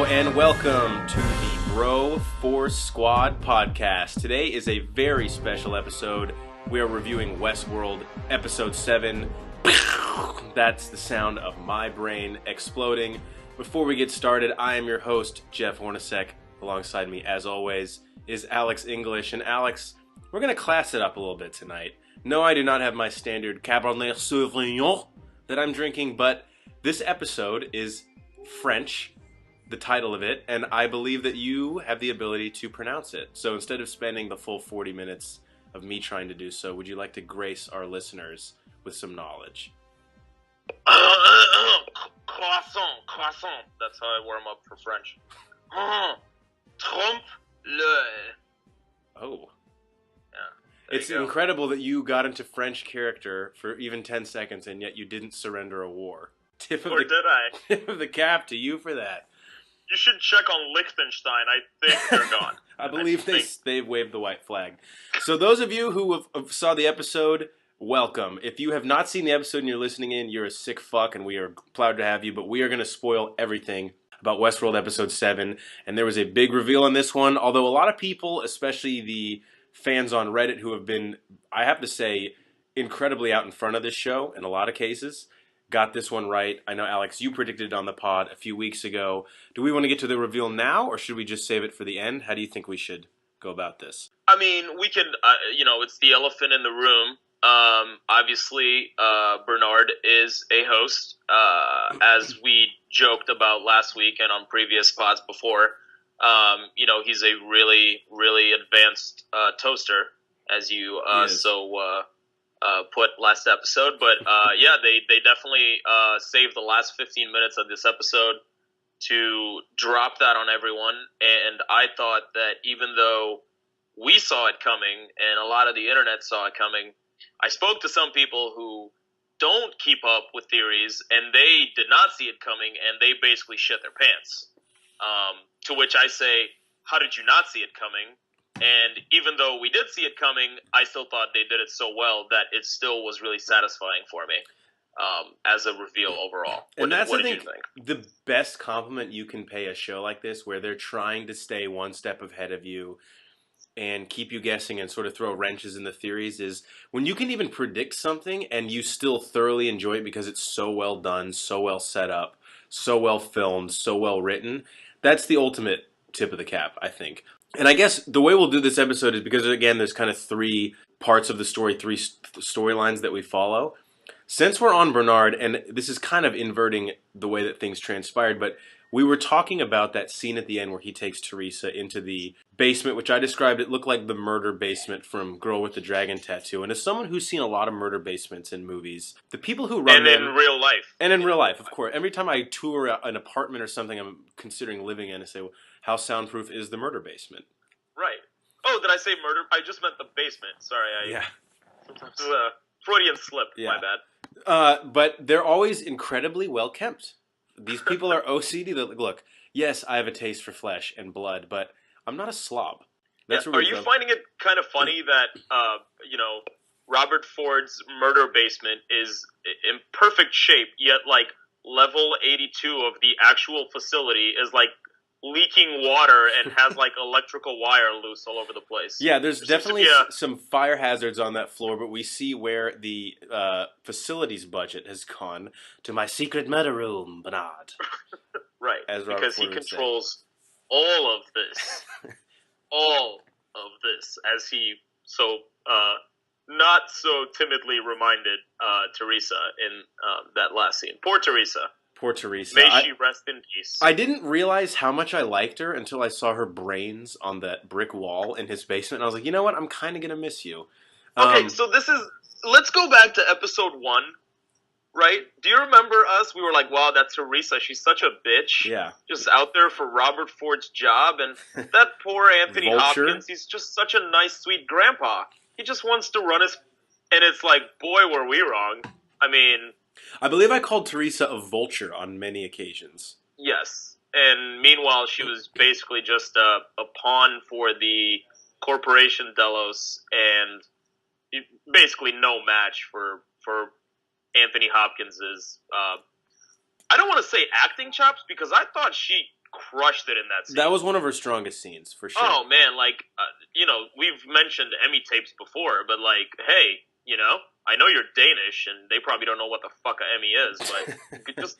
and welcome to the Bro Force Squad podcast. Today is a very special episode. We are reviewing Westworld episode 7. That's the sound of my brain exploding. Before we get started, I am your host, Jeff Hornacek. Alongside me, as always, is Alex English. And Alex, we're going to class it up a little bit tonight. No, I do not have my standard Cabernet Sauvignon that I'm drinking, but this episode is French, the title of it, and I believe that you have the ability to pronounce it. So instead of spending the full 40 minutes of me trying to do so, would you like to grace our listeners with some knowledge? Croissant. That's how I warm up for French. Trompe-l'œil. Oh. Yeah. It's incredible that you got into French character for even 10 seconds, and yet you didn't surrender a war. Tip of the cap to you for that. You should check on Liechtenstein. I think they're gone. I believe they've waved the white flag. So those of you who have saw the episode, welcome. If you have not seen the episode and you're listening in, you're a sick fuck, and we are proud to have you. But we are going to spoil everything about Westworld episode 7. And there was a big reveal on this one. Although a lot of people, especially the fans on Reddit who have been, I have to say, incredibly out in front of this show in a lot of cases, got this one right. I know, Alex, you predicted it on the pod a few weeks ago. Do we want to get to the reveal now, or should we just save it for the end? How do you think we should go about this? I mean, we can, it's the elephant in the room. Obviously, Bernard is a host, as we joked about last week and on previous pods before. He's a really, really advanced toaster, as you put last episode. But they definitely saved the last 15 minutes of this episode to drop that on everyone. And I thought that even though we saw it coming and a lot of the internet saw it coming, I spoke to some people who don't keep up with theories, and they did not see it coming, and they basically shit their pants. To which I say, how did you not see it coming? And even though we did see it coming, I still thought they did it so well that it still was really satisfying for me as a reveal overall. What did you think? The best compliment you can pay a show like this, where they're trying to stay one step ahead of you and keep you guessing and sort of throw wrenches in the theories, is when you can even predict something and you still thoroughly enjoy it because it's so well done, so well set up, so well filmed, so well written. That's the ultimate tip of the cap, I think. And I guess the way we'll do this episode is because, again, there's kind of three parts of the story, three storylines that we follow. Since we're on Bernard, and this is kind of inverting the way that things transpired, but we were talking about that scene at the end where he takes Teresa into the basement, which I described, it looked like the murder basement from Girl with the Dragon Tattoo. And as someone who's seen a lot of murder basements in movies, the people who run them... And in real life. And in real life, of course. Every time I tour an apartment or something I'm considering living in, I say, well, how soundproof is the murder basement? Right. Oh, did I say murder? I just meant the basement. Sorry. Sometimes Freudian slip. Yeah. My bad. But they're always incredibly well kept. These people are OCD. Look, yes, I have a taste for flesh and blood, but I'm not a slob. Are you finding it kind of funny that, Robert Ford's murder basement is in perfect shape, yet, level 82 of the actual facility is, leaking water and has, electrical wire loose all over the place? Yeah, there's definitely some fire hazards on that floor, but we see where the facilities budget has gone to my secret murder room, Bernard. Right, because he controls all of this. All of this, as he so not so timidly reminded Teresa in that last scene. Poor Teresa. Poor Teresa. May she rest in peace. I didn't realize how much I liked her until I saw her brains on that brick wall in his basement. And I was like, you know what? I'm kind of going to miss you. Okay, so let's go back to episode 1, right? Do you remember us? We were like, wow, that's Teresa. She's such a bitch. Yeah. Just out there for Robert Ford's job. And that poor Anthony Hopkins, he's just such a nice, sweet grandpa. He just wants to run his... And it's like, boy, were we wrong. I mean... I believe I called Teresa a vulture on many occasions. Yes. And meanwhile, she was basically just a pawn for the Corporation Delos and basically no match for Anthony Hopkins's, I don't want to say acting chops, because I thought she crushed it in that scene. That was one of her strongest scenes, for sure. Oh, man, like, we've mentioned Emmy tapes before, but, like, hey, I know you're Danish, and they probably don't know what the fuck an Emmy is, but you could just,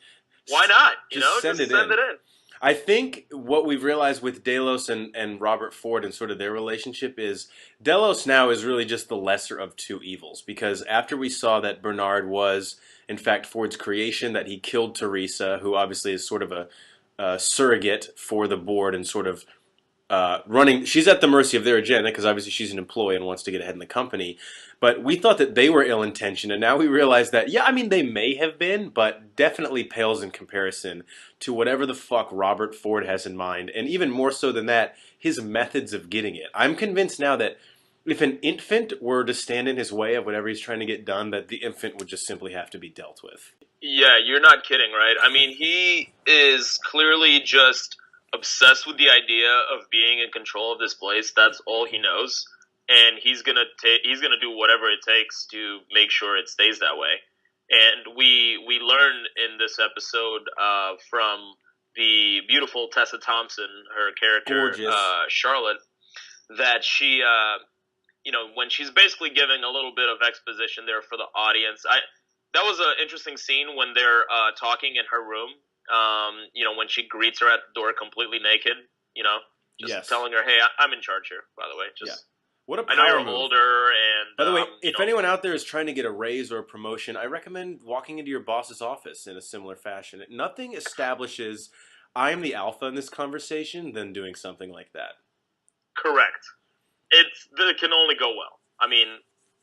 why not? Just send it in. I think what we've realized with Delos and Robert Ford and sort of their relationship is Delos now is really just the lesser of two evils, because after we saw that Bernard was, in fact, Ford's creation, that he killed Teresa, who obviously is sort of a surrogate for the board and sort of running. She's at the mercy of their agenda because obviously she's an employee and wants to get ahead in the company. But we thought that they were ill-intentioned, and now we realize that, yeah, I mean, they may have been, but definitely pales in comparison to whatever the fuck Robert Ford has in mind. And even more so than that, his methods of getting it. I'm convinced now that if an infant were to stand in his way of whatever he's trying to get done, that the infant would just simply have to be dealt with. Yeah, you're not kidding, right? I mean, he is clearly just obsessed with the idea of being in control of this place. That's all he knows, and he's gonna do whatever it takes to make sure it stays that way. And we learn in this episode from the beautiful Tessa Thompson, her character, Charlotte, that she, when she's basically giving a little bit of exposition there for the audience. That was an interesting scene when they're talking in her room. When she greets her at the door completely naked, just telling her, hey, I'm in charge here, by the way. What a power I know you're move. older, and by the way, if anyone out there is trying to get a raise or a promotion, I recommend walking into your boss's office in a similar fashion. Nothing establishes I am the alpha in this conversation than doing something like that. Correct. It can only go well. I mean,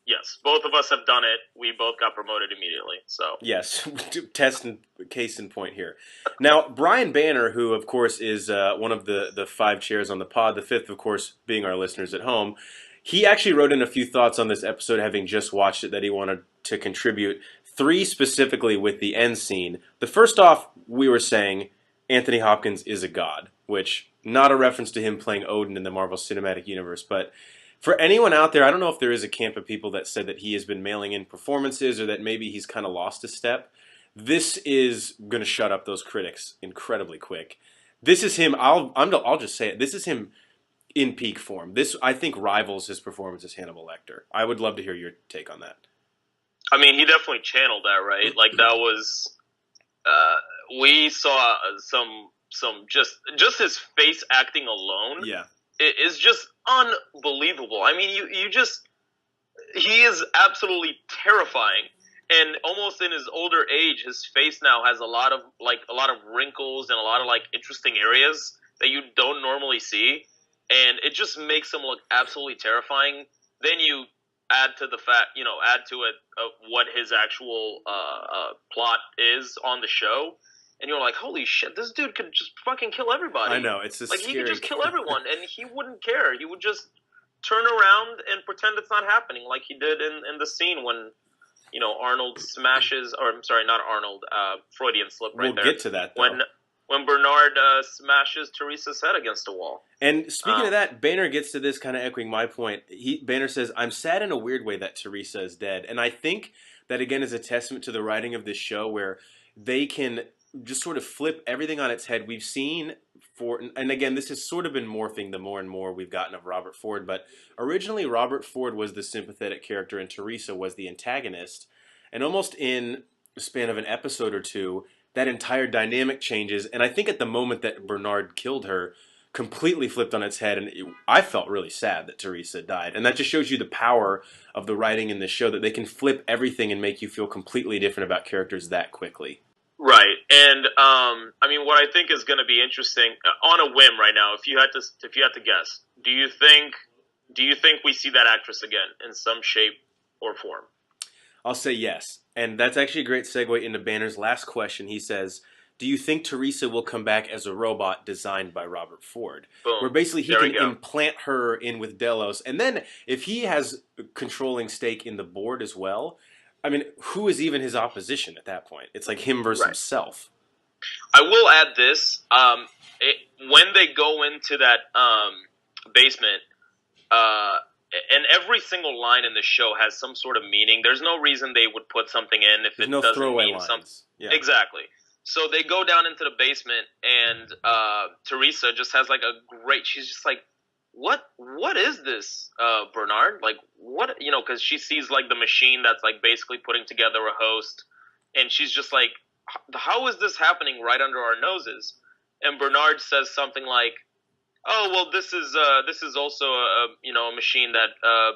yes, both of us have done it. We both got promoted immediately. So yes, test and case in point here. Now, Brian Banner, who of course is one of the five chairs on the pod, the fifth, of course, being our listeners at home, he actually wrote in a few thoughts on this episode, having just watched it, that he wanted to contribute. 3 specifically with the end scene. The first off, we were saying Anthony Hopkins is a god, which not a reference to him playing Odin in the Marvel Cinematic Universe, but for anyone out there, I don't know if there is a camp of people that said that he has been mailing in performances or that maybe he's kind of lost a step. This is going to shut up those critics incredibly quick. This is him. I'll just say it. This is him in peak form. This, I think, rivals his performance as Hannibal Lecter. I would love to hear your take on that. I mean, he definitely channeled that, right? Like, that was... we saw some just his face acting alone. Yeah. It is just unbelievable. I mean, he is absolutely terrifying. And almost in his older age, his face now has a lot of wrinkles and a lot of interesting areas that you don't normally see. And it just makes him look absolutely terrifying. Then you add to it what his actual plot is on the show, and you're like, holy shit, this dude could just fucking kill everybody. I know, it's just he could just kill everyone, and he wouldn't care. He would just turn around and pretend it's not happening, like he did in the scene when Arnold smashes, or I'm sorry, not Arnold, Freudian slip right there. We'll get to that though. When Bernard smashes Teresa's head against a wall. And speaking of that, Banner gets to this, kind of echoing my point. Banner says, I'm sad in a weird way that Teresa is dead. And I think that, again, is a testament to the writing of this show, where they can just sort of flip everything on its head. We've seen, and again, this has sort of been morphing the more and more we've gotten of Robert Ford, but originally Robert Ford was the sympathetic character and Teresa was the antagonist. And almost in the span of an episode or two, that entire dynamic changes, and I think at the moment that Bernard killed her, completely flipped on its head, and I felt really sad that Teresa died. And that just shows you the power of the writing in this show, that they can flip everything and make you feel completely different about characters that quickly. Right, and I mean, what I think is going to be interesting on a whim right now, if you had to guess, do you think we see that actress again in some shape or form? I'll say yes. And that's actually a great segue into Banner's last question. He says, do you think Teresa will come back as a robot designed by Robert Ford? Boom. Where basically he can implant her in with Delos. And then if he has a controlling stake in the board as well, I mean, who is even his opposition at that point? It's like him versus himself. I will add this. When they go into that basement, and every single line in the show has some sort of meaning. There's no reason they would put something in if it doesn't mean something. Yeah. Exactly. So they go down into the basement, and Teresa just has like a great. She's just like, what is this, Bernard? Like, what, because she sees like the machine that's like basically putting together a host, and she's just like, how is this happening right under our noses? And Bernard says something like, oh well, this is also a machine that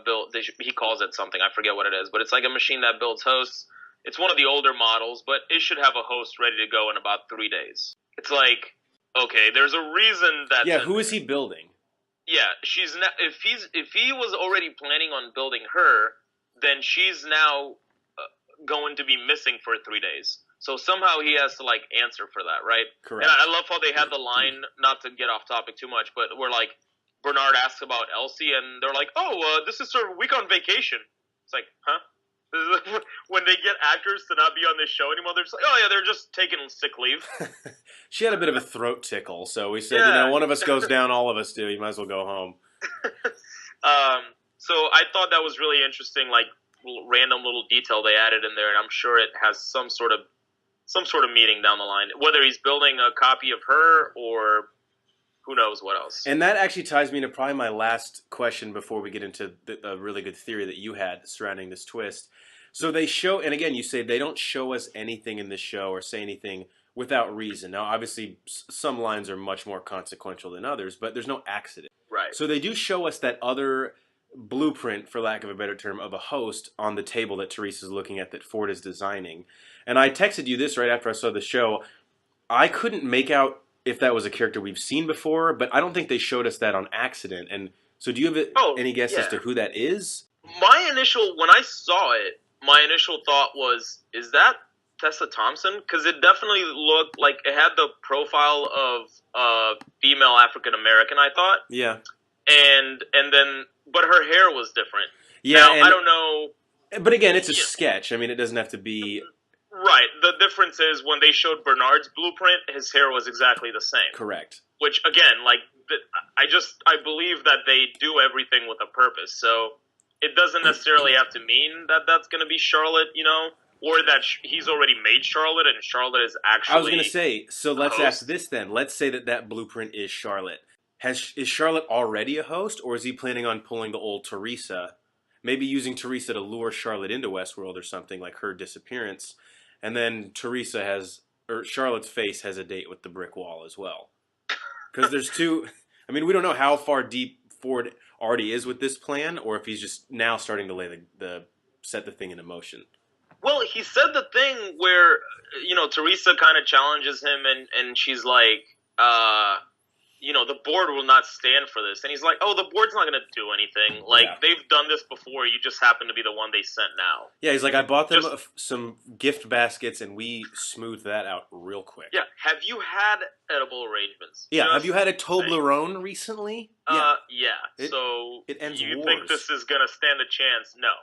built. He calls it something, I forget what it is, but it's like a machine that builds hosts. It's one of the older models, but it should have a host ready to go in about 3 days. It's like, okay, there's a reason that. Yeah, who is he building? Yeah, she's not. If he was already planning on building her, then she's now going to be missing for 3 days. So somehow he has to like answer for that, right? Correct. And I love how they had the line, not to get off topic too much, but we're like, Bernard asks about Elsie, and they're like, "Oh, this is her week on vacation." It's like, huh? When they get actors to not be on this show anymore, they're just like, "Oh yeah, they're just taking sick leave." She had a bit of a throat tickle, so we said, Yeah. one of us goes down, all of us do. You might as well go home. So I thought that was really interesting, like random little detail they added in there, and I'm sure it has some sort of meaning down the line, whether he's building a copy of her or who knows what else. And that actually ties me to probably my last question before we get into a really good theory that you had surrounding this twist. So they show, and again, you say they don't show us anything in this show or say anything without reason. Now, obviously, some lines are much more consequential than others, but there's no accident. Right. So they do show us that other blueprint, for lack of a better term, of a host on the table that Teresa's looking at that Ford is designing. And I texted you this right after I saw the show. I couldn't make out if that was a character we've seen before, but I don't think they showed us that on accident. And so do you have any guess as to who that is? When I saw it, my initial thought was, is that Tessa Thompson? Because it definitely looked like it had the profile of a female African American, I thought. Yeah. And then, but her hair was different. Yeah. Now, I don't know. But again, it's a sketch. I mean, it doesn't have to be... Right. The difference is when they showed Bernard's blueprint, his hair was exactly the same. Correct. Which, again, like, I believe that they do everything with a purpose. So it doesn't necessarily have to mean that that's going to be Charlotte, or that he's already made Charlotte and Charlotte is actually... I was going to say, so let's ask this then. Let's say that blueprint is Charlotte. Is Charlotte already a host, or is he planning on pulling the old Teresa, maybe using Teresa to lure Charlotte into Westworld or something, like her disappearance, and then Charlotte's face has a date with the brick wall as well? Because there's two... I mean, we don't know how far deep Ford already is with this plan, or if he's just now starting to lay set the thing into motion. Well, he said the thing where, Teresa kind of challenges him, and she's like, the board will not stand for this. And he's like, oh, the board's not going to do anything. Like, they've done this before. You just happen to be the one they sent now. Yeah, he's like, I bought them some gift baskets, and we smoothed that out real quick. Yeah. Have you had edible arrangements? Yeah. Have you had a Toblerone recently? Yeah. So it ends you wars. think this is going to stand a chance? No.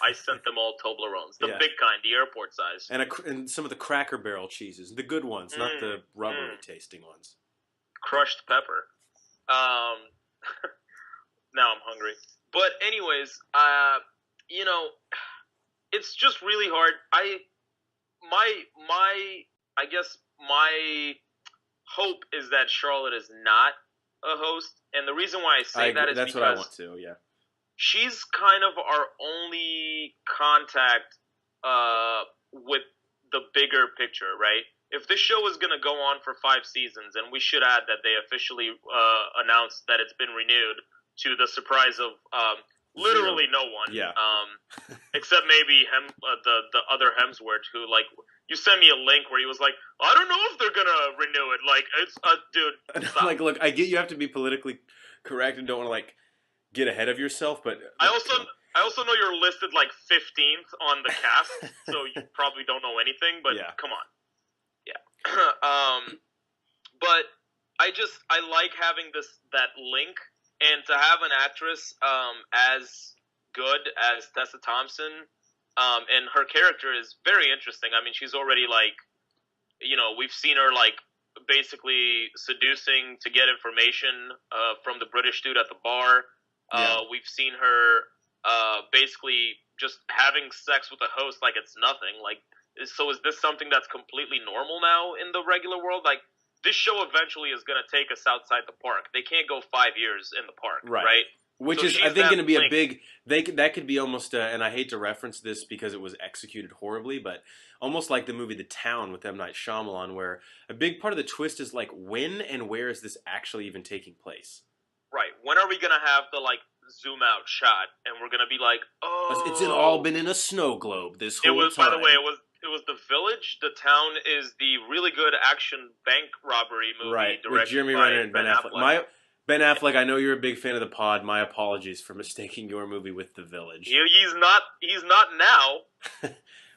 I sent them all Toblerones. The big kind, the airport size. And some of the Cracker Barrel cheeses. The good ones, not the rubbery tasting ones. Crushed pepper. Now I'm hungry. But anyways, it's just really hard. I guess my hope is that Charlotte is not a host, and the reason why I say that is that's because what I want to. Yeah, she's kind of our only contact with the bigger picture, right? If this show is going to go on for 5 seasons, and we should add that they officially announced that it's been renewed to the surprise of literally no one, except maybe the other Hemsworth, who, like, you sent me a link where he was like, I don't know if they're going to renew it. Like, it's dude. Stop. Like, look, I get you have to be politically correct and don't want to, like, get ahead of yourself, but I also know you're listed like 15th on the cast, so you probably don't know anything. But come on. But I like having that link, and to have an actress as good as Tessa Thompson, and her character is very interesting. I mean, she's already like, we've seen her like basically seducing to get information from the British dude at the bar. We've seen her basically just having sex with a host like it's nothing. Like, So is this something that's completely normal now in the regular world? Like, this show eventually is going to take us outside the park. They can't go 5 years in the park, right? Which So is, I she's think, that going to be a link. big. That could be almost, and I hate to reference this because it was executed horribly, but almost like the movie The Town with M. Night Shyamalan, where a big part of the twist is like, when and where is this actually even taking place? Right. When are we going to have the, like, zoom out shot and we're going to be like, It's all oh, been in a snow globe this it whole was, by the way, time. it was The Village. The Town is the really good action bank robbery movie Right, with directed Jeremy by Renner and Ben Ben Affleck. Affleck. Ben Affleck, I know you're a big fan of the pod. My apologies for mistaking your movie with The Village. He's not now.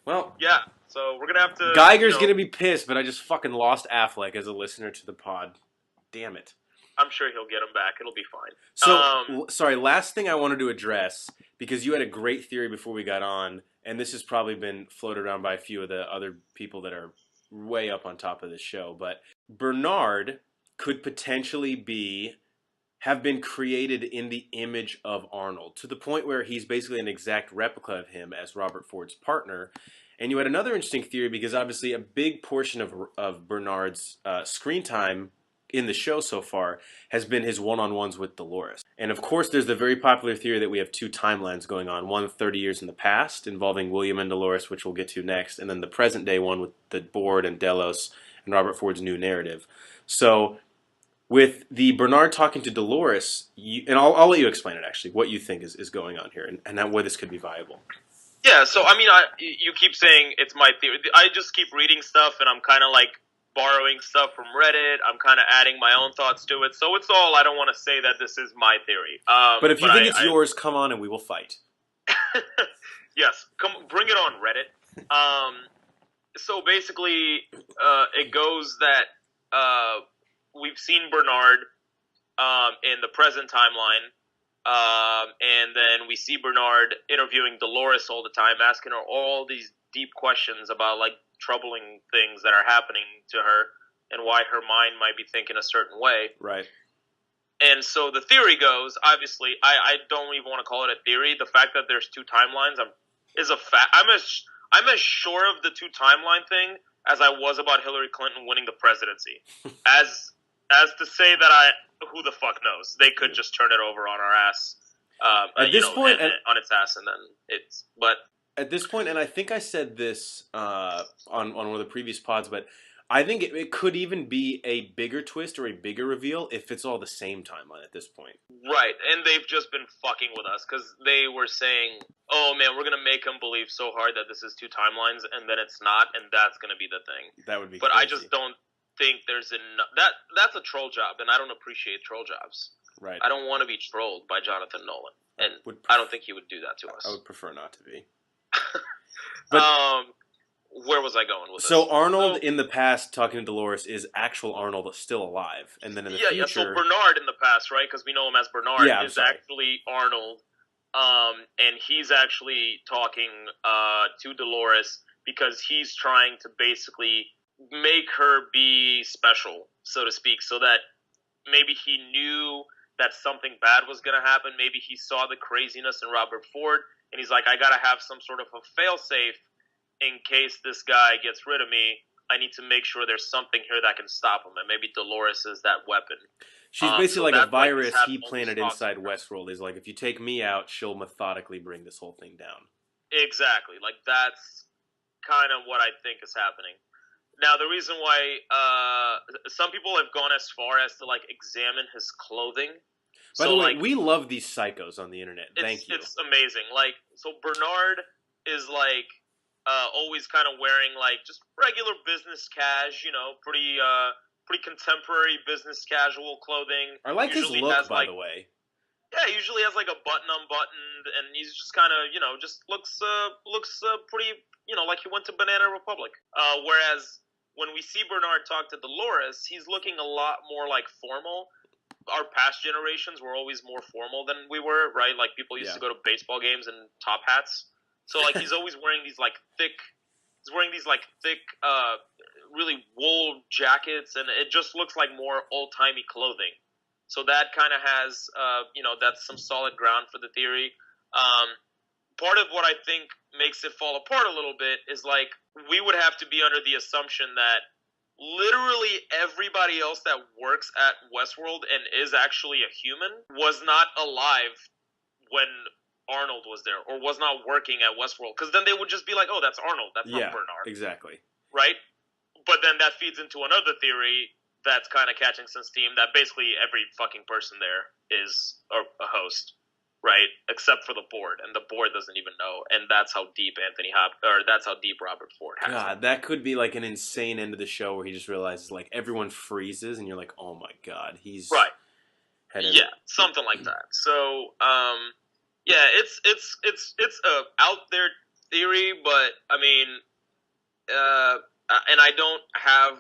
Well, yeah. So we're gonna have to. Geiger's gonna be pissed, but I just fucking lost Affleck as a listener to the pod. Damn it. I'm sure he'll get him back. It'll be fine. So, sorry, last thing I wanted to address, because you had a great theory before we got on, and this has probably been floated around by a few of the other people that are way up on top of this show, but Bernard could potentially have been created in the image of Arnold, to the point where he's basically an exact replica of him as Robert Ford's partner. And you had another interesting theory, because obviously a big portion of Bernard's screen time in the show so far has been his one-on-ones with Dolores. And of course there's the very popular theory that we have two timelines going on, one 30 years in the past involving William and Dolores, which we'll get to next, and then the present day one with the board and Delos and Robert Ford's new narrative. So with the Bernard talking to Dolores, and I'll let you explain it actually, what you think is going on here, and why this could be viable. Yeah, so I mean, you keep saying it's my theory. I just keep reading stuff, and I'm kind of like borrowing stuff from Reddit. I'm kind of adding my own thoughts to it. So it's all, I don't want to say that this is my theory. But if you think it's yours, come on and we will fight. Yes, bring it on, Reddit. So basically, it goes that we've seen Bernard in the present timeline. And then we see Bernard interviewing Dolores all the time, asking her all these deep questions about, like, troubling things that are happening to her and why her mind might be thinking a certain way. Right. And so the theory goes, obviously, I don't even want to call it a theory. The fact that there's two timelines is a fact. I'm as sure of the two timeline thing as I was about Hillary Clinton winning the presidency. as to say that who the fuck knows? They could just turn it over on our ass. At this point, on its ass, and then it's. But at this point, and I think I said this on one of the previous pods, but I think it could even be a bigger twist or a bigger reveal if it's all the same timeline at this point. Right, and they've just been fucking with us because they were saying, "Oh man, we're gonna make him believe so hard that this is two timelines, and then it's not, and that's gonna be the thing." That would be. But crazy. I just don't think there's enough. That's a troll job, and I don't appreciate troll jobs. Right. I don't want to be trolled by Jonathan Nolan, and I don't think he would do that to us. I would prefer not to be. But where was I going with this? So Arnold in the past talking to Dolores is actual Arnold still alive, and then in the future, yeah. So Bernard in the past, right? Because we know him as Bernard, is actually Arnold, and he's actually talking to Dolores because he's trying to basically make her be special, so to speak, so that maybe he knew that something bad was going to happen. Maybe he saw the craziness in Robert Ford, and he's like, I got to have some sort of a fail-safe in case this guy gets rid of me. I need to make sure there's something here that can stop him, and maybe Dolores is that weapon. She's basically like a virus he planted inside Westworld. Is like, if you take me out, she'll methodically bring this whole thing down. Exactly. Like, that's kind of what I think is happening. Now, the reason why some people have gone as far as to, like, examine his clothing. By the way, we love these psychos on the internet. Thank you. It's amazing. Like, so Bernard is, like, always kind of wearing, like, just regular business pretty contemporary business casual clothing. I like his look, by the way. Yeah, he usually has, like, a button unbuttoned, and he's just kind of, just looks pretty, like he went to Banana Republic. Whereas when we see Bernard talk to Dolores, he's looking a lot more, like, formal. Our past generations were always more formal than we were, right? Like, people used to go to baseball games in top hats. So, like, he's always wearing these, like, thick, really wool jackets, and it just looks like more old-timey clothing. So that kind of has, that's some solid ground for the theory. Part of what I think makes it fall apart a little bit is, like, we would have to be under the assumption that literally everybody else that works at Westworld and is actually a human was not alive when Arnold was there, or was not working at Westworld, because then they would just be like, oh, that's Arnold, that's not Bernard. Exactly. Right? But then that feeds into another theory that's kind of catching some steam, that basically every fucking person there is a host, right? Except for the board, and the board doesn't even know, and that's how deep that's how deep Robert Ford has God, it. that could be like an insane end of the show where he just realizes like everyone freezes, and you're like, oh my god, he's right. Yeah, something like that. So, yeah, it's a out there theory, but I mean, and I don't have.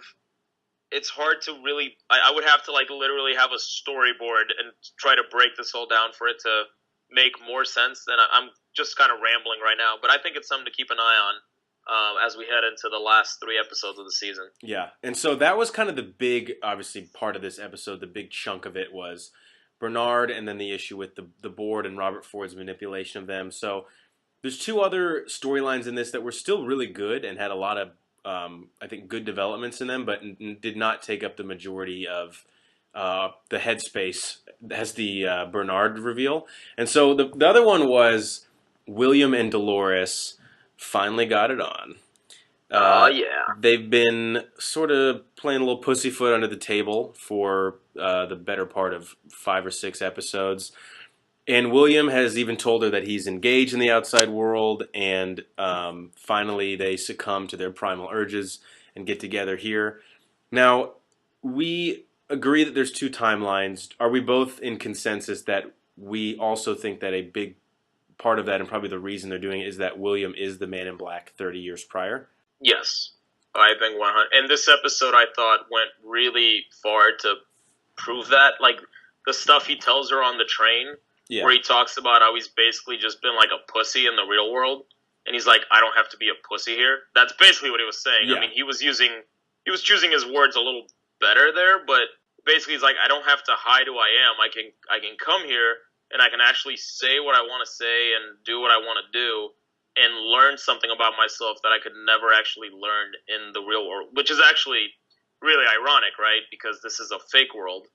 It's hard to really. I would have to like literally have a storyboard and try to break this all down for it to make more sense. Than I'm just kind of rambling right now, but I think it's something to keep an eye on as we head into the last 3 episodes of the season. Yeah, and so that was kind of the big, obviously, part of this episode. The big chunk of it was Bernard, and then the issue with the board and Robert Ford's manipulation of them. So there's 2 other storylines in this that were still really good and had a lot of, I think, good developments in them, but did not take up the majority of the headspace as the Bernard reveal. And so the other one was William and Dolores finally got it on. Yeah. They've been sort of playing a little pussyfoot under the table for the better part of 5 or 6 episodes. And William has even told her that he's engaged in the outside world, and finally they succumb to their primal urges and get together here. Now, we agree that there's 2 timelines. Are we both in consensus that we also think that a big part of that, and probably the reason they're doing it, is that William is the Man in Black 30 years prior? Yes, I think 100. And this episode, I thought, went really far to prove that. Like, the stuff he tells her on the train, where he talks about how he's basically just been like a pussy in the real world, and he's like, I don't have to be a pussy here. That's basically what he was saying. Yeah. I mean, he was choosing his words a little better there, but basically he's like, I don't have to hide who I am. I can come here, and I can actually say what I want to say and do what I want to do, and learn something about myself that I could never actually learn in the real world, which is actually really ironic, right? Because this is a fake world.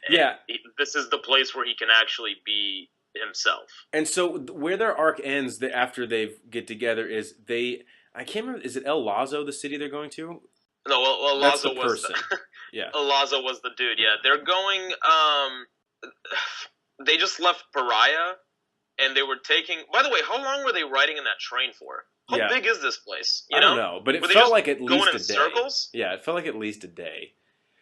Yeah. This is the place where he can actually be himself. And so where their arc ends after they get together is I can't remember, is it El Lazo, the city they're going to? No, well, that's Lazo the person. Yeah. Lazo was the dude, yeah. They're going, they just left Pariah, and they were taking, by the way, how long were they riding in that train for? How big is this place? I don't know, but it felt like at least a day. Circles? Yeah, it felt like at least a day.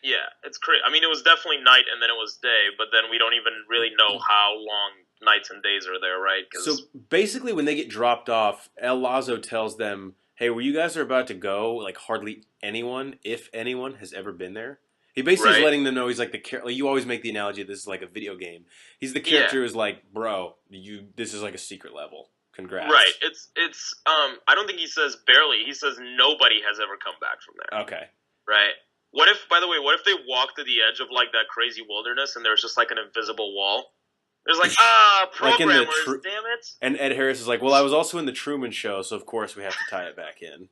Yeah, it's crazy. I mean, it was definitely night, and then it was day, but then we don't even really know how long nights and days are there, right? So basically, when they get dropped off, El Lazo tells them, hey, where you guys are about to go, like hardly anyone, if anyone, has ever been there. He basically is letting them know, he's like like you always make the analogy, this is like a video game. He's the character who's like, bro, this is like a secret level. Congrats. Right. It's I don't think he says barely. He says nobody has ever come back from there. Okay. Right. What if they walked to the edge of like that crazy wilderness and there's just like an invisible wall? There's like, programmers, like damn it. And Ed Harris is like, well, I was also in the Truman Show, so of course we have to tie it back in.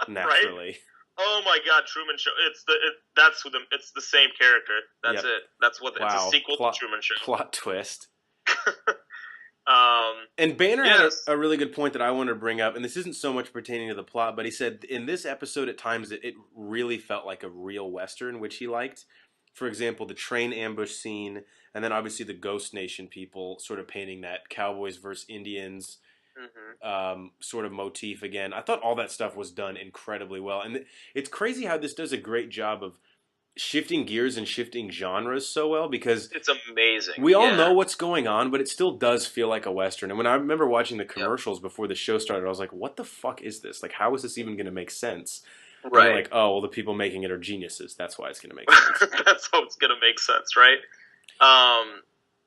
Naturally. Right? Oh my God, Truman Show! It's the same character. That's it. That's what it's a sequel to Truman Show. Plot twist. And Banner had a really good point that I wanted to bring up, and this isn't so much pertaining to the plot, but he said in this episode at times it really felt like a real Western, which he liked. For example, the train ambush scene, and then obviously the Ghost Nation people sort of painting that cowboys versus Indians sort of motif again. I thought all that stuff was done incredibly well, and it's crazy how this does a great job of shifting gears and shifting genres so well, because it's amazing. We all know what's going on, but it still does feel like a Western. And when I remember watching the commercials before the show started, I was like, what the fuck is this? Like, how is this even going to make sense? Right. And like, oh, well, the people making it are geniuses. That's why it's going to make sense. That's how it's going to make sense, right?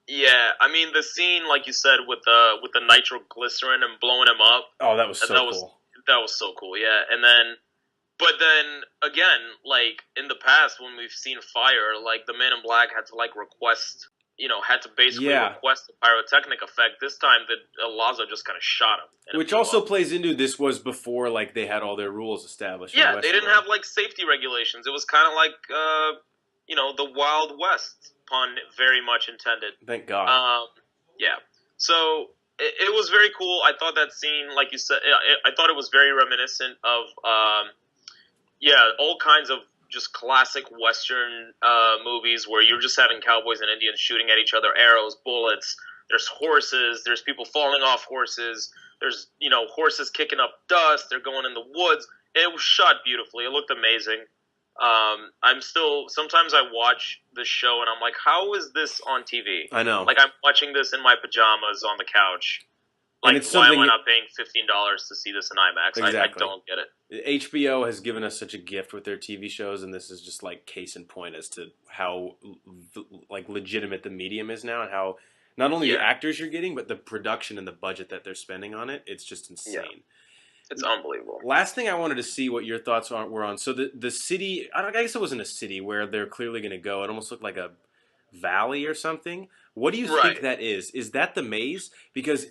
Yeah, I mean, the scene, like you said, with the nitroglycerin and blowing him up. Oh, that was so cool. That was so cool, yeah. And then, but then, again, like, in the past, when we've seen fire, like, the Man in Black had to, like, request had to basically Yeah. request a pyrotechnic effect. This time, that Lazo just kind of shot him, and it Which blew also up. plays into this was before like they had all their rules established in Yeah, they didn't Westworld. have like safety regulations. It was kind of like, the Wild West, pun very much intended. Thank God. Um, yeah. So it was very cool. I thought that scene, like you said, I thought it was very reminiscent of, all kinds of just classic Western movies where you're just having cowboys and Indians shooting at each other, arrows, bullets. There's horses. There's people falling off horses. There's horses kicking up dust. They're going in the woods. It was shot beautifully. It looked amazing. I'm still sometimes I watch the show and I'm like, how is this on TV? I know. Like I'm watching this in my pajamas on the couch. And Like it's why am something I not paying $15 to see this in IMAX? I exactly. don't get it. HBO has given us such a gift with their TV shows, and this is just like case in point as to how like legitimate the medium is now, and how not only the Yeah, actors you're getting, but the production and the budget that they're spending on it. It's just yeah, insane. it's unbelievable. Last thing I wanted to see what your thoughts were on. So the city, I guess it wasn't a city where they're clearly going to go. It almost looked like a valley or something. What do you think Right. that is? Is that the maze? Because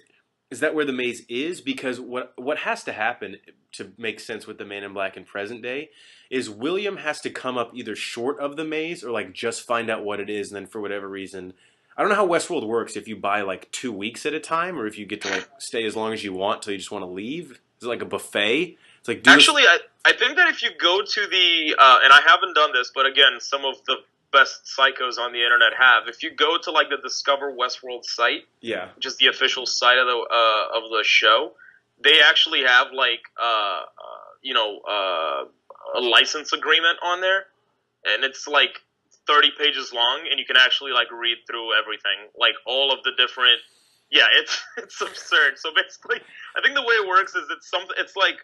is that where the maze is? Because what has to happen to make sense with the Man in Black in present day is William has to come up either short of the maze or like just find out what it is, and then for whatever reason, I don't know how Westworld works. If you buy like 2 weeks at a time, or if you get to like stay as long as you want till you just want to leave. Is it like a buffet? It's like do this. Actually, I think that if you go to the and I haven't done this, but again, some of the best psychos on the internet have. If you go to like the Discover Westworld site, Yeah. which is the official site of the show, they actually have like a license agreement on there, and it's like 30 pages long, and you can actually like read through everything, like all of the different. Yeah, it's absurd. So basically, I think the way it works is it's like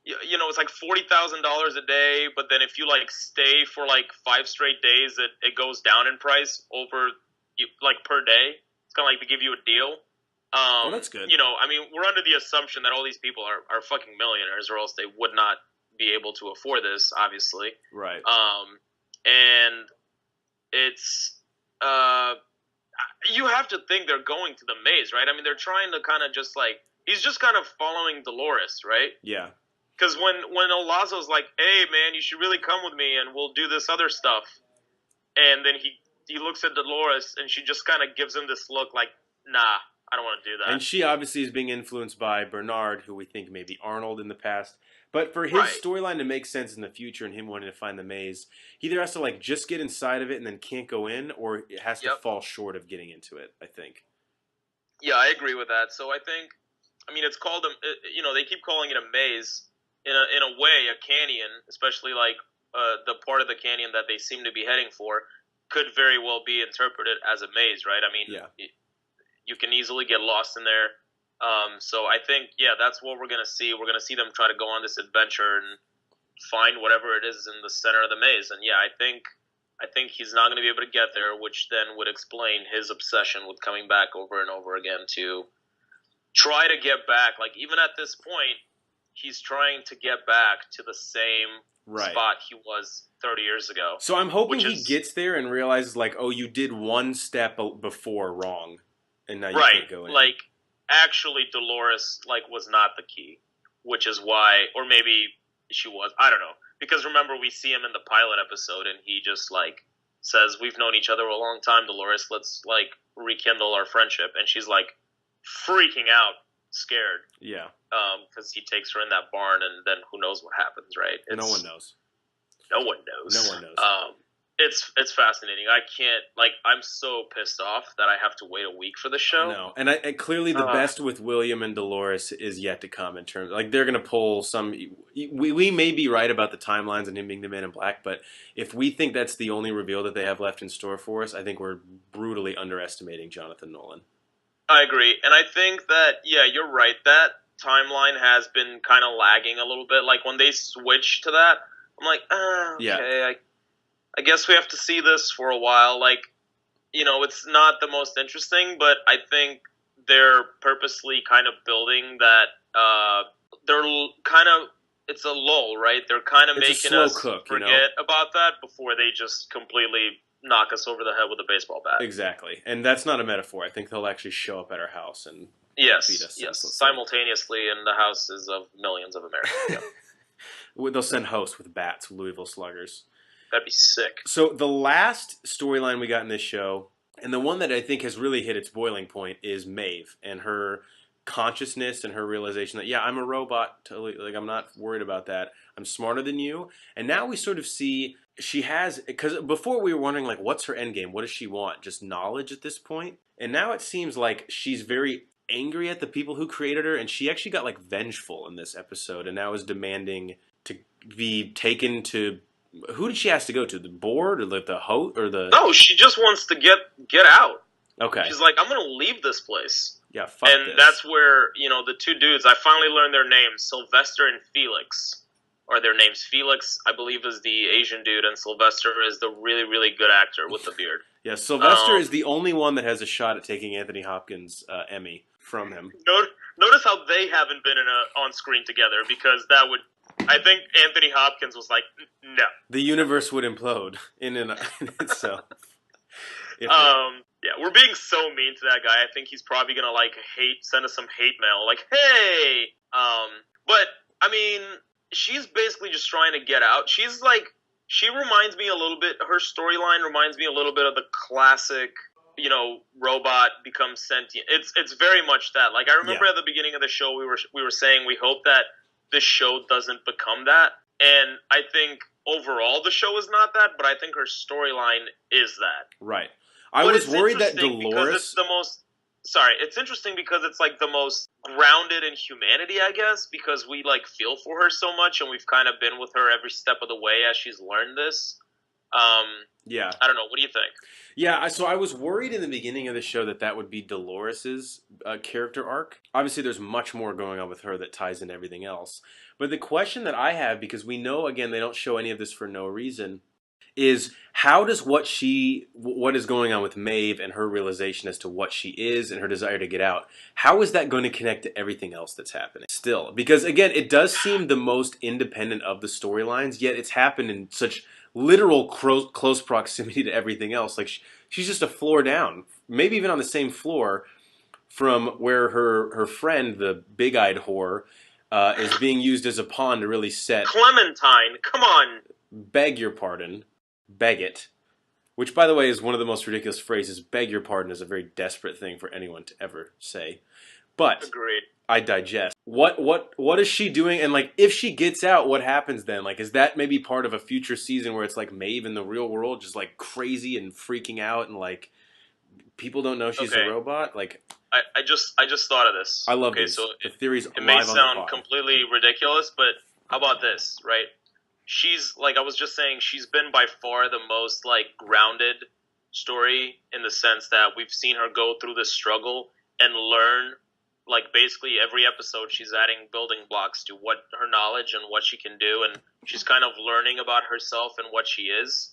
it's like $40,000 a day, but then if you like stay for like 5 straight days, it goes down in price over like per day. It's kind of like they give you a deal. Oh, that's good. I mean, we're under the assumption that all these people are fucking millionaires, or else they would not be able to afford this, obviously. Right. And it's you have to think they're going to the maze, right? I mean, they're trying to kind of just like he's just kind of following Dolores, right? Yeah. Because when Olazo's like, "Hey, man, you should really come with me, and we'll do this other stuff," and then he looks at Dolores, and she just kind of gives him this look like, "Nah, I don't want to do that." And she obviously is being influenced by Bernard, who we think may be Arnold in the past. But for his Right. storyline to make sense in the future and him wanting to find the maze, he either has to like just get inside of it and then can't go in, or it has to Yep. fall short of getting into it, I think. Yeah, I agree with that. So I mean, it's called they keep calling it a maze. In a way, a canyon, especially like the part of the canyon that they seem to be heading for, could very well be interpreted as a maze, right? I mean, Yeah. you can easily get lost in there. So I think, that's what we're gonna see. We're gonna see them try to go on this adventure and find whatever it is in the center of the maze. And I think he's not gonna be able to get there, which then would explain his obsession with coming back over and over again to try to get back. Like even at this point, he's trying to get back to the same Right. spot he was 30 years ago. So I'm hoping Which he is- gets there and realizes like, oh, you did one step before wrong, and now you Right, can't go in. like actually Dolores like was not the key, which is why, or maybe she was. I don't know, because remember we see him in the pilot episode, and he just like says, "We've known each other a long time, Dolores. Let's like rekindle our friendship," and she's like freaking out, scared. Yeah. Because he takes her in that barn, and then who knows what happens, right? No one knows. No one knows. No one knows. It's fascinating. I can't I'm so pissed off that I have to wait a week for the show. No, and clearly the best with William and Dolores is yet to come in terms like they're going to pull some. We may be right about the timelines and him being the Man in Black, but if we think that's the only reveal that they have left in store for us, I think we're brutally underestimating Jonathan Nolan. I agree, and I think that you're right. That timeline has been kind of lagging a little bit. Like when they switch to that, I'm like, okay, Yeah. I guess we have to see this for a while. Like, it's not the most interesting, but I think they're purposely kind of building that. They're kind of it's a lull, right? They're kind of It's a making slow us cook, forget about that before they just completely knock us over the head with a baseball bat. Exactly. And that's not a metaphor. I think they'll actually show up at our house and beat us Yes, senselessly. simultaneously in the houses of millions of Americans. Yep. They'll send hosts with bats, Louisville Sluggers. That'd be sick. So the last storyline we got in this show, and the one that I think has really hit its boiling point, is Maeve and her consciousness and her realization that, yeah, I'm a robot. Totally, like, I'm not worried about that. I'm smarter than you. And now we sort of see she has, because before we were wondering, like, what's her end game? What does she want? Just knowledge at this point? And now it seems like she's very angry at the people who created her, and she actually got, like, vengeful in this episode, and now is demanding to be taken to... Who did she ask to go to? The board or the host or the? No, she just wants to get out. Okay. She's like, I'm gonna leave this place. Yeah, fuck and this. That's where the two dudes. I finally learned their names. Sylvester and Felix are their names. Felix, I believe, is the Asian dude, and Sylvester is the really, really good actor with the beard. Yeah, Sylvester is the only one that has a shot at taking Anthony Hopkins' Emmy from him. Notice how they haven't been on screen together, because that would. I think Anthony Hopkins was like, no. The universe would implode in itself. Yeah, we're being so mean to that guy. I think he's probably gonna send us some hate mail, like, hey. But I mean, she's basically just trying to get out. She reminds me a little bit. Her storyline reminds me a little bit of the classic, robot becomes sentient. It's very much that. Like, I remember at the beginning of the show, we were saying we hope that this show doesn't become that. And I think overall the show is not that, but I think her storyline is that. Right. I was worried that Dolores... It's interesting because it's like the most grounded in humanity, I guess, because we feel for her so much, and we've kind of been with her every step of the way as she's learned this. Yeah. I don't know. What do you think? Yeah, so I was worried in the beginning of the show that would be Dolores's character arc. Obviously, there's much more going on with her that ties into everything else. But the question that I have, because we know, again, they don't show any of this for no reason, is how does what is going on with Maeve and her realization as to what she is and her desire to get out, how is that going to connect to everything else that's happening still? Because, again, it does seem the most independent of the storylines, yet it's happened in such literal close proximity to everything else. Like, she's just a floor down, maybe even on the same floor from where her friend, the big-eyed whore, is being used as a pawn to really set... Clementine, come on! Beg your pardon. Beg it. Which, by the way, is one of the most ridiculous phrases. Beg your pardon is a very desperate thing for anyone to ever say. But... Agreed. I digest. What is she doing? And, like, if she gets out, what happens then? Like, is that maybe part of a future season where it's like Maeve in the real world just like crazy and freaking out and like people don't know she's a robot? Like, I just thought of this. I love this. So the theory's it may sound completely ridiculous, but how about this, right? She's, like I was just saying, she's been by far the most grounded story, in the sense that we've seen her go through this struggle and learn. Basically every episode she's adding building blocks to what her knowledge and what she can do, and she's kind of learning about herself and what she is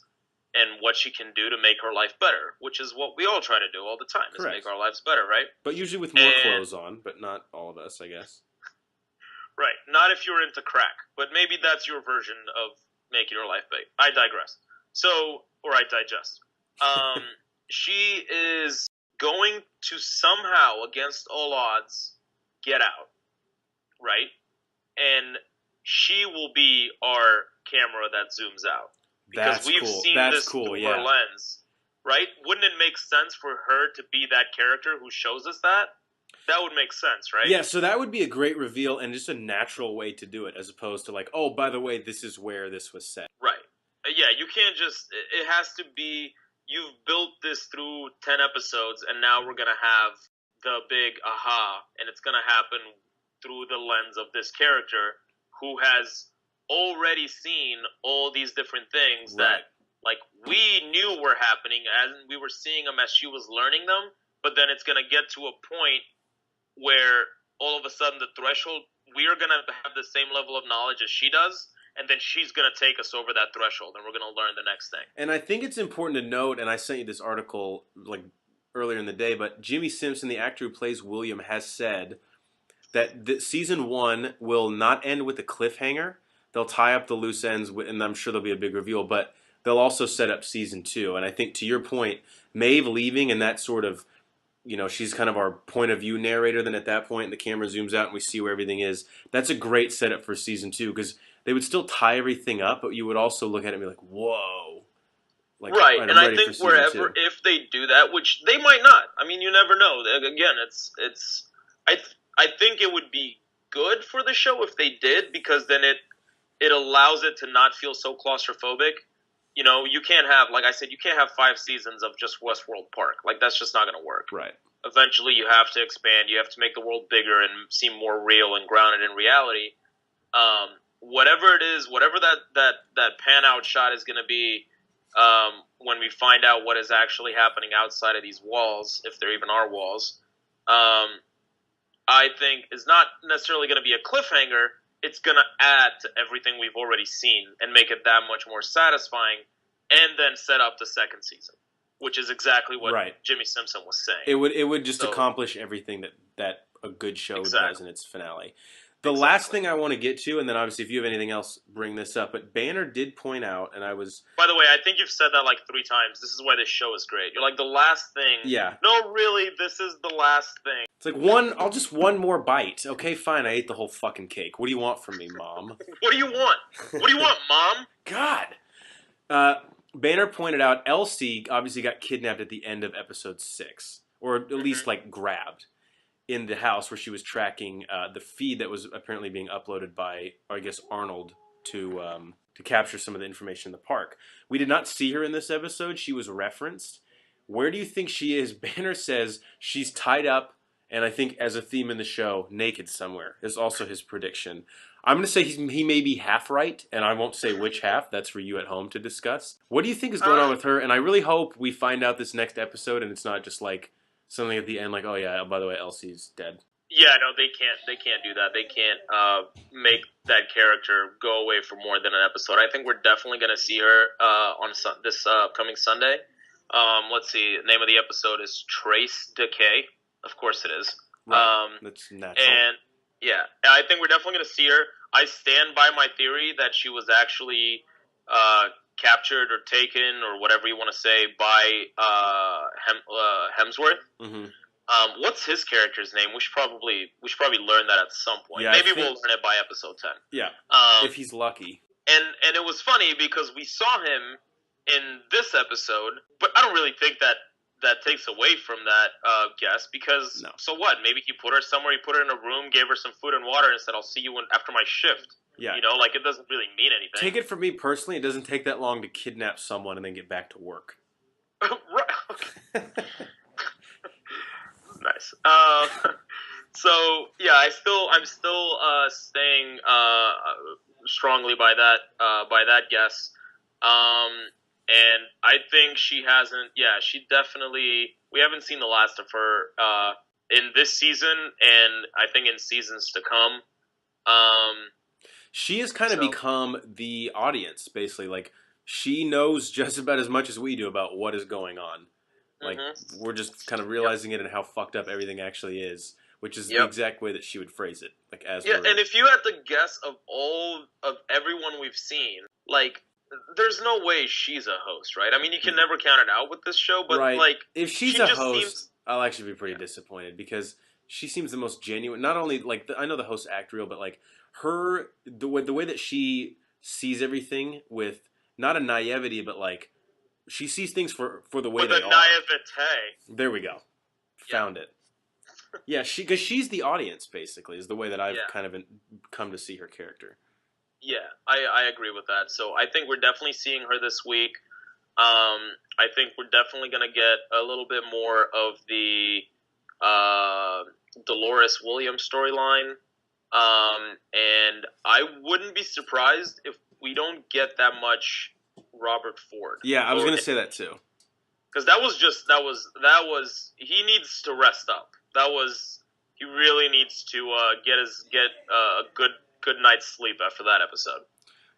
and what she can do to make her life better, which is what we all try to do all the time, is make our lives better, right? But usually with more clothes on, but not all of us, I guess. Right. Not if you're into crack, but maybe that's your version of making your life big. I digress. Or I digest. She is going to somehow, against all odds, get out, right? And she will be our camera that zooms out. Because we've seen this through her lens, right? Wouldn't it make sense for her to be that character who shows us that? That would make sense, right? Yeah, so that would be a great reveal and just a natural way to do it, as opposed to like, oh, by the way, this is where this was set. Right. Yeah, you can't just... It has to be... You've built this through 10 episodes, and now we're going to have the big aha, and it's going to happen through the lens of this character who has already seen all these different things that, we knew were happening, and we were seeing them as she was learning them, but then it's going to get to a point where all of a sudden the threshold, we are going to have the same level of knowledge as she does, and then she's going to take us over that threshold, and we're going to learn the next thing. And I think it's important to note, and I sent you this article earlier in the day, but Jimmy Simpson, the actor who plays William, has said that season 1 will not end with a cliffhanger. They'll tie up the loose ends, and I'm sure there'll be a big reveal, but they'll also set up season 2. And I think to your point, Maeve leaving and that sort of, she's kind of our point of view narrator. Then at that point, the camera zooms out and we see where everything is. That's a great setup for season 2 because they would still tie everything up, but you would also look at it and be like, whoa. Like, right, right, and I'm I ready for think season wherever 2. if they do that, which they might not. I mean, you never know. Again, I think it would be good for the show if they did because then it allows it to not feel so claustrophobic. You can't have, like I said, you can't have 5 seasons of just Westworld Park. Like, that's just not going to work. Right. Eventually, you have to expand. You have to make the world bigger and seem more real and grounded in reality. Whatever it is, whatever that pan out shot is going to be, when we find out what is actually happening outside of these walls, if there even are walls, I think is not necessarily going to be a cliffhanger. It's going to add to everything we've already seen and make it that much more satisfying, and then set up the second season, which is exactly what Jimmy Simpson was saying. It would just accomplish everything that a good show does in its finale. The last thing I want to get to, and then obviously if you have anything else, bring this up, but Banner did point out, and I was... By the way, I think you've said that like 3 times. This is why this show is great. You're like, the last thing... Yeah. No, really, this is the last thing. It's like, I'll just one more bite. Okay, fine, I ate the whole fucking cake. What do you want from me, Mom? What do you want? What do you want, Mom? God! Banner pointed out Elsie obviously got kidnapped at the end of episode 6, or at least, like, grabbed in the house where she was tracking the feed that was apparently being uploaded by, I guess, Arnold to capture some of the information in the park. We did not see her in this episode. She was referenced. Where do you think she is? Banner says she's tied up, and I think as a theme in the show, naked somewhere is also his prediction. I'm going to say he may be half right, and I won't say which half. That's for you at home to discuss. What do you think is going on with her? And I really hope we find out this next episode, and it's not just like something at the end like, oh yeah, by the way, Elsie's dead. Yeah, no, they can't do that. They can't make that character go away for more than an episode. I think we're definitely going to see her on this upcoming Sunday. Let's see. The name of the episode is Trace Decay. Of course it is. Right. That's natural. And yeah, I think we're definitely going to see her. I stand by my theory that she was actually captured or taken or whatever you want to say by Hemsworth. Mm-hmm. What's his character's name? We should probably learn that at some point. Yeah, maybe we'll learn it by episode 10. Yeah, if he's lucky. And it was funny because we saw him in this episode, but I don't really think that takes away from that guess because So what? Maybe he put her somewhere. He put her in a room, gave her some food and water, and said, "I'll see you after my shift." Yeah, like it doesn't really mean anything. Take it from me personally, it doesn't take that long to kidnap someone and then get back to work. Right. Okay. Nice. So yeah, I'm still staying strongly by that guess. And I think she hasn't. Yeah, she definitely. We haven't seen the last of her in this season, and I think in seasons to come. She has kind of become the audience, basically. Like, she knows just about as much as we do about what is going on. Like, we're just kind of realizing it and how fucked up everything actually is, which is the exact way that she would phrase it. Like, and if you had to guess of everyone we've seen, like, there's no way she's a host, right? I mean, you can never count it out with this show, but, like... If she's a host, I'll actually be pretty disappointed, because she seems the most genuine. Not only, like, I know the hosts act real, but, like, the way that she sees everything with, not a naivety, but, like, she sees things for the way they are. Naivete. There we go. Found it. Yeah, because she's the audience, basically, is the way that I've kind of come to see her character. Yeah, I agree with that. So I think we're definitely seeing her this week. I think we're definitely going to get a little bit more of the Dolores Williams storyline. And I wouldn't be surprised if we don't get that much Robert Ford. Yeah, I was going to say that too. Because he needs to rest up. He really needs to get a good night's sleep after that episode.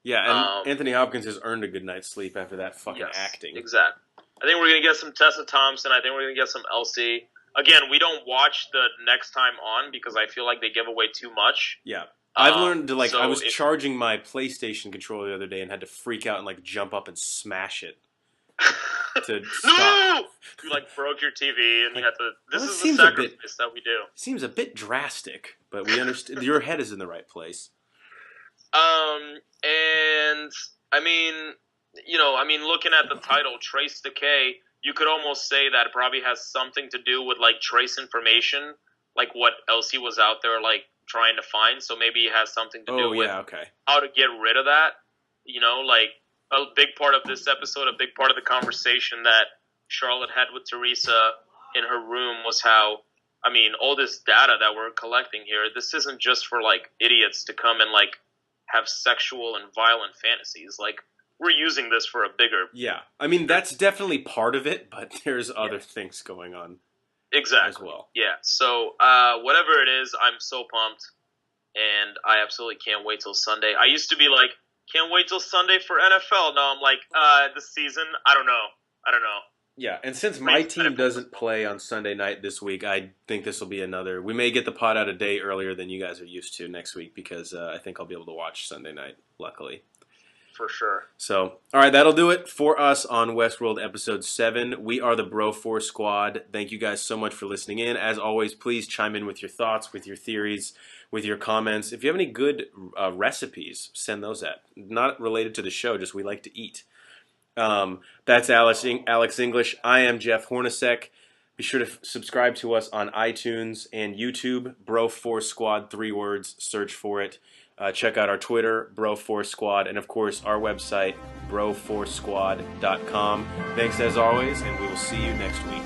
Yeah, and Anthony Hopkins has earned a good night's sleep after that fucking acting. Exactly. I think we're going to get some Tessa Thompson. I think we're going to get some Elsie. Again, we don't watch the next time on because I feel like they give away too much. Yeah. I've learned to like. I So was charging my PlayStation controller the other day and had to freak out and like jump up and smash it to stop. no, you like broke your TV and you Like, had to. well, This it is the seems a bit sacrifice that we do. seems a bit drastic, but we understand. Your head is in the right place. And I mean, looking at the title, Trace Decay, you could almost say that it probably has something to do with like trace information, like what Elsie was out there like trying to find. So maybe it has something to do Oh with yeah, okay. how to get rid of that. Like a big part of this episode, a big part of the conversation that Charlotte had with Teresa in her room was how, all this data that we're collecting here, this isn't just for like idiots to come and like have sexual and violent fantasies. Like, we're using this for a bigger. Yeah, I mean that's definitely part of it, but there's other things going on Exactly. as well. Yeah. So, whatever it is, I'm so pumped, and I absolutely can't wait till Sunday. I used to be like, can't wait till Sunday for NFL. Now I'm like, this season, I don't know. Yeah, and since my team doesn't play on Sunday night this week, I think this will be another. We may get the pod out a day earlier than you guys are used to next week because I think I'll be able to watch Sunday night, luckily. For sure. So, all right, that'll do it for us on Westworld Episode 7. We are the Bro Force Squad. Thank you guys so much for listening in. As always, please chime in with your thoughts, with your theories, with your comments. If you have any good recipes, send those at. Not related to the show, just we like to eat. That's Alex English. I am Jeff Hornacek. Be sure to subscribe to us on iTunes and YouTube. Bro Force Squad, 3 words. Search for it. Check out our Twitter, Bro Force Squad, and of course our website, broforcesquad.com. Thanks as always, and we will see you next week.